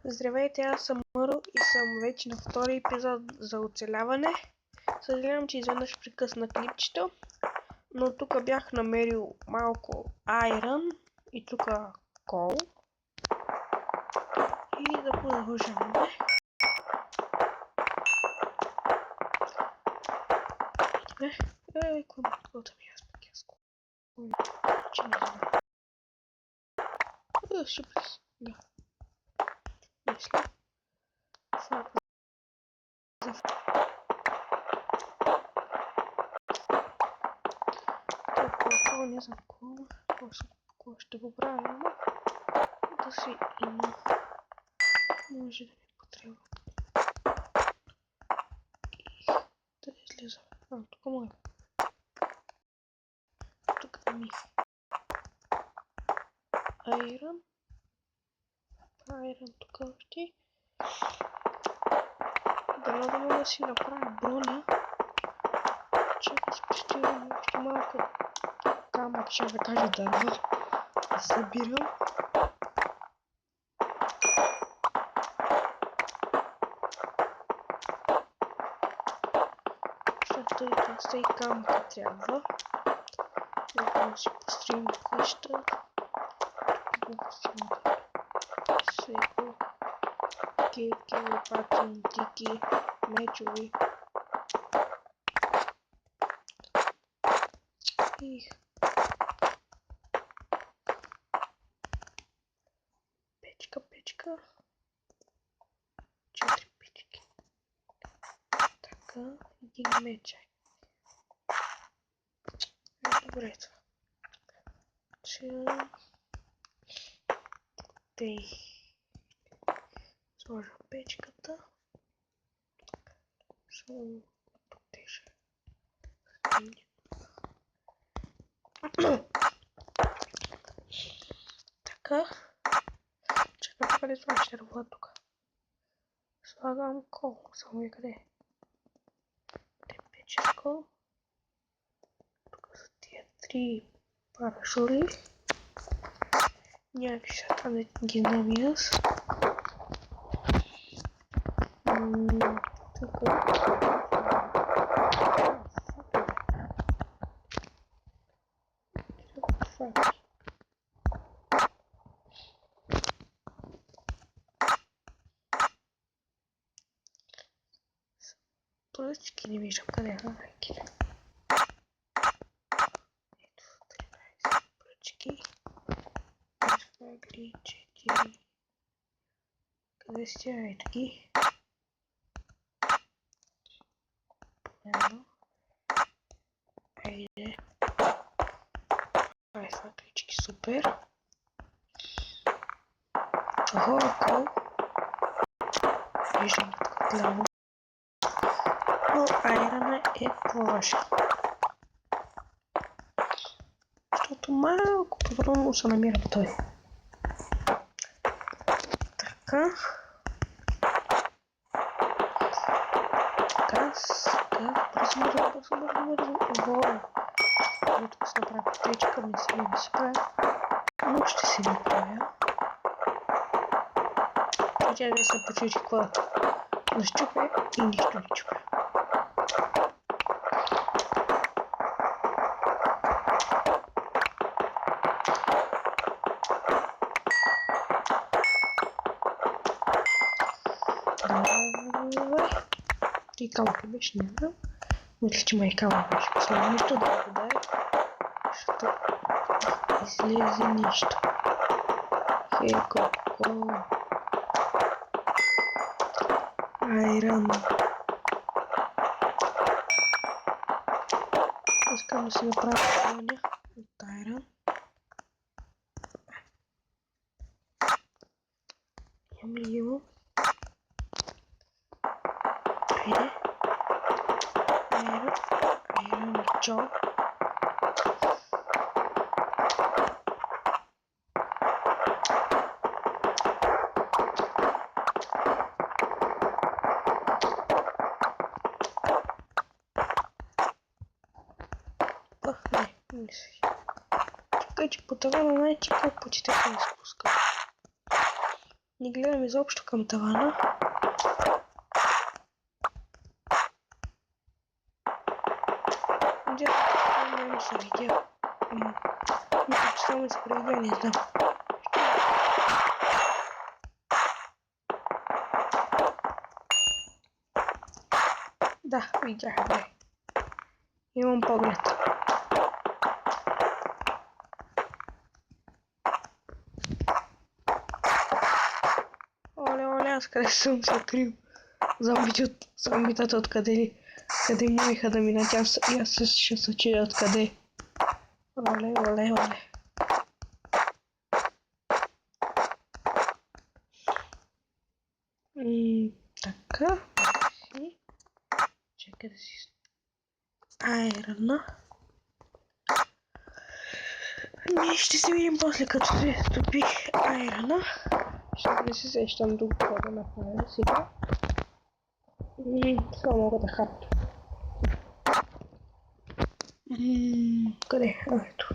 Здравейте, аз съм Мъро и съм вече на втори епизод за оцеляване. Съжалявам, че изведнъж прекъсна клипчето, но тук бях намерил малко айрън и тук кол. И да продължаваме. Каквото ми аз пък яско. Че не знам. Сюрприз. Да. Мисля. Не знам какво ще го правя, но да си има. Може да ми потребва. И да излиза. Тук му е. Тук ми айрън. Айрън тук още. Дано да мога да си направя броня. Чакай, спестявам още малко камък, ще да кажа дърво. Да събирам. Защото и доста и камъка трябва. Да си построим къща. Тук си свекло, кейки, лопати, антики, мечови. И печка. 4 печки. Така, един мечай. Добре това. Тъй. Сложа печката. Тук теже. Така. Чакай, къде слагаш дърва тук? Слагам кол. Само и къде? Те печеш кол. Тук са тия 3 парашули. Някакви са там да ги знам и аз. Пръчки не виждам къде е райките. Ето 13 пръчки. 4. Къде сте? Ето ги. Едно. Айде. Това е факлички, супер. Охо, кол. Виждам тук отляво. Но айрана е по-лоша. Защото малко по-трудно се намира той. Така. Газ. Бързо. Ого. Тук се направя пътечка, не се прави. Но ще си направя. Тя да се почуди какво да щупя и нищо не чупя. Давай. Ти камък беше, не знам. Мисля, че май камък беше последно нещо да го дай. Защото излезе нищо. Хеко. Айрън. Искам да си направя броня от айрън. Имам. Айде. Айрън чо. Чакай, че по тавана най-че колко пъти така изпуска. Не гледам изобщо към тавана. Где не се видя. Мисля, че само се привидя, не знам. Да, видях, бе. Имам поглед. Оле, аз къде съм се открил. Зомбитата откъде ли? Къде можеха да минат? И аз ще се чудя откъде. Оле. Така. Чакай да си... Айрона. Ние ще се видим после, като се стопи айрона. Ще не се сещам друго да направя сега. Само мога да хапна. Къде? Ето.